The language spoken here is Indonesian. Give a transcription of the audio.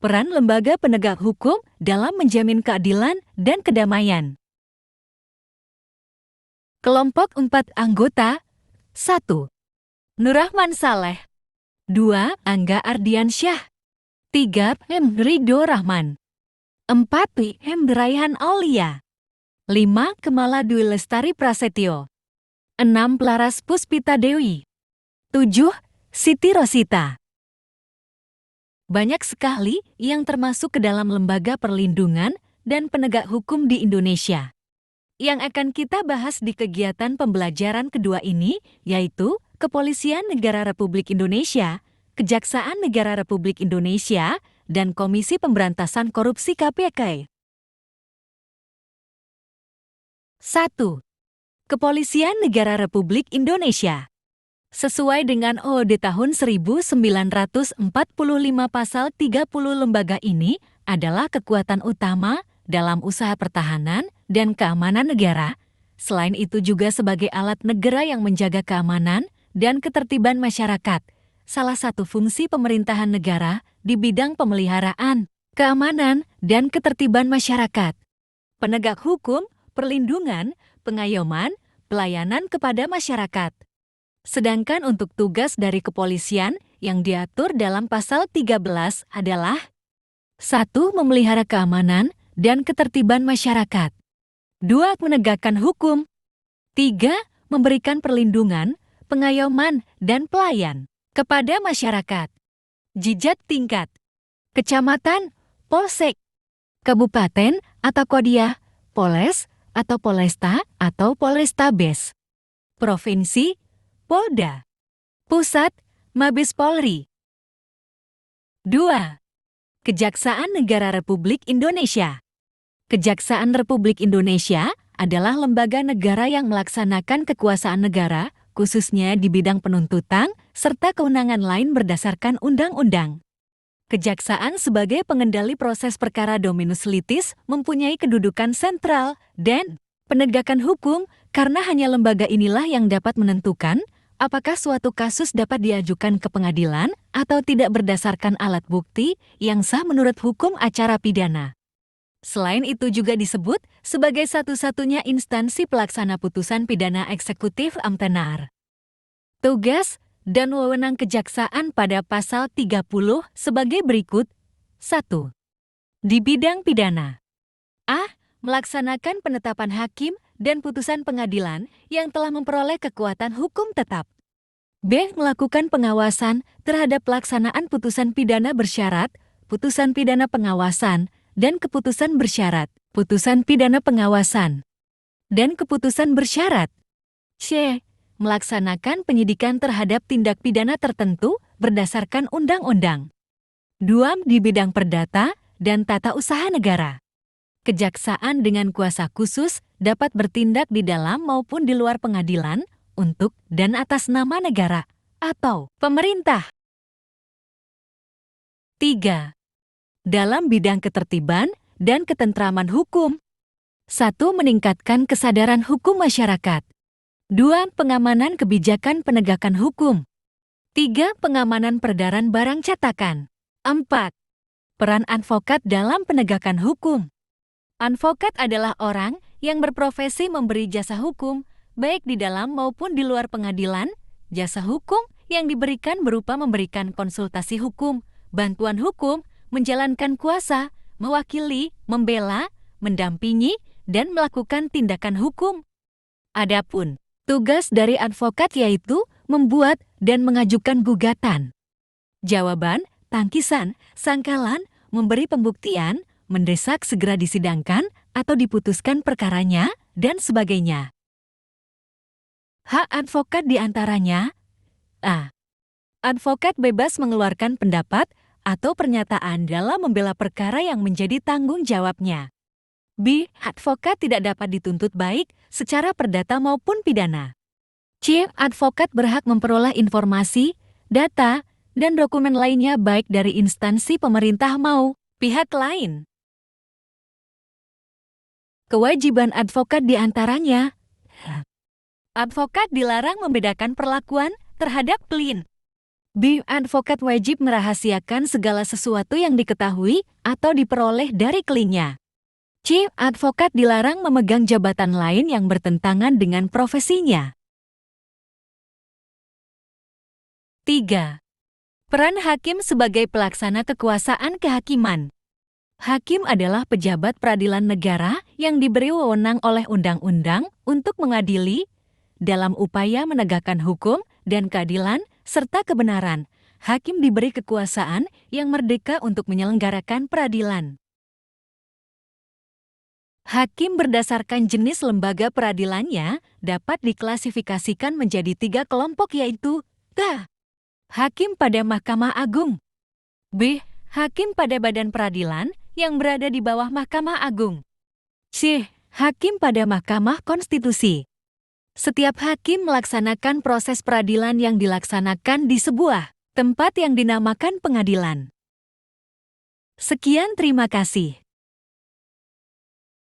Peran lembaga penegak hukum dalam menjamin keadilan dan kedamaian. Kelompok 4 anggota. 1. Nurrahman Saleh. 2. Angga Ardiansyah. 3. M. Ridho Rahman. 4. M. Raihan Aulia. 5. Kemala Dwi Lestari Prasetyo. 6. Laras Puspita Dewi. 7. Siti Rosita. Banyak sekali yang termasuk ke dalam lembaga perlindungan dan penegak hukum di Indonesia. Yang akan kita bahas di kegiatan pembelajaran kedua ini yaitu Kepolisian Negara Republik Indonesia, Kejaksaan Negara Republik Indonesia, dan Komisi Pemberantasan Korupsi KPK. 1. Kepolisian Negara Republik Indonesia. Sesuai dengan OOD tahun 1945 pasal 30 lembaga ini adalah kekuatan utama dalam usaha pertahanan dan keamanan negara. Selain itu juga sebagai alat negara yang menjaga keamanan dan ketertiban masyarakat. Salah satu fungsi pemerintahan negara di bidang pemeliharaan, keamanan, dan ketertiban masyarakat. Penegak hukum, perlindungan, pengayoman, pelayanan kepada masyarakat. Sedangkan untuk tugas dari kepolisian yang diatur dalam pasal 13 adalah 1. Memelihara keamanan dan ketertiban masyarakat. 2. Menegakkan hukum. 3. Memberikan perlindungan, pengayoman, dan pelayan kepada masyarakat. Jijat tingkat Kecamatan, Polsek. Kabupaten atau Kodiah, Polres atau Polesta atau Polrestabes. Provinsi, Polda. Pusat, Mabes Polri. 2. Kejaksaan Negara Republik Indonesia. Kejaksaan Republik Indonesia adalah lembaga negara yang melaksanakan kekuasaan negara, khususnya di bidang penuntutan, serta kewenangan lain berdasarkan undang-undang. Kejaksaan sebagai pengendali proses perkara dominus litis mempunyai kedudukan sentral dan penegakan hukum karena hanya lembaga inilah yang dapat menentukan apakah suatu kasus dapat diajukan ke pengadilan atau tidak berdasarkan alat bukti yang sah menurut hukum acara pidana. Selain itu juga disebut sebagai satu-satunya instansi pelaksana putusan pidana eksekutif amtenar. Tugas dan wewenang kejaksaan pada pasal 30 sebagai berikut. 1. Di bidang pidana. A. Melaksanakan penetapan hakim dan putusan pengadilan yang telah memperoleh kekuatan hukum tetap. B. Melakukan pengawasan terhadap pelaksanaan putusan pidana bersyarat, putusan pidana pengawasan, dan keputusan bersyarat, putusan pidana pengawasan, dan keputusan bersyarat. C. Melaksanakan penyidikan terhadap tindak pidana tertentu berdasarkan undang-undang. 2. Di bidang perdata dan tata usaha negara. Kejaksaan dengan kuasa khusus dapat bertindak di dalam maupun di luar pengadilan untuk dan atas nama negara atau pemerintah. 3. Dalam bidang ketertiban dan ketentraman hukum. 1. Meningkatkan kesadaran hukum masyarakat. 2. Pengamanan kebijakan penegakan hukum. 3. Pengamanan peredaran barang cetakan. 4. Peran advokat dalam penegakan hukum. Advokat adalah orang yang berprofesi memberi jasa hukum, baik di dalam maupun di luar pengadilan. Jasa hukum yang diberikan berupa memberikan konsultasi hukum, bantuan hukum, menjalankan kuasa, mewakili, membela, mendampingi, dan melakukan tindakan hukum. Adapun tugas dari advokat yaitu membuat dan mengajukan gugatan, jawaban, tangkisan, sangkalan, memberi pembuktian, mendesak segera disidangkan atau diputuskan perkaranya, dan sebagainya. Hak advokat diantaranya: A. Advokat bebas mengeluarkan pendapat atau pernyataan dalam membela perkara yang menjadi tanggung jawabnya. B. Advokat tidak dapat dituntut baik secara perdata maupun pidana. C. Advokat berhak memperoleh informasi, data, dan dokumen lainnya baik dari instansi pemerintah maupun pihak lain. Kewajiban advokat diantaranya: advokat dilarang membedakan perlakuan terhadap klien. B. Advokat wajib merahasiakan segala sesuatu yang diketahui atau diperoleh dari kelingnya. C. Advokat dilarang memegang jabatan lain yang bertentangan dengan profesinya. 3. Peran hakim sebagai pelaksana kekuasaan kehakiman. Hakim adalah pejabat peradilan negara yang diberi wewenang oleh undang-undang untuk mengadili dalam upaya menegakkan hukum dan keadilan serta kebenaran. Hakim diberi kekuasaan yang merdeka untuk menyelenggarakan peradilan. Hakim berdasarkan jenis lembaga peradilannya dapat diklasifikasikan menjadi 3 kelompok, yaitu A. Hakim pada Mahkamah Agung. B. Hakim pada badan peradilan yang berada di bawah Mahkamah Agung. C. Hakim pada Mahkamah Konstitusi. Setiap hakim melaksanakan proses peradilan yang dilaksanakan di sebuah tempat yang dinamakan pengadilan. Sekian, terima kasih.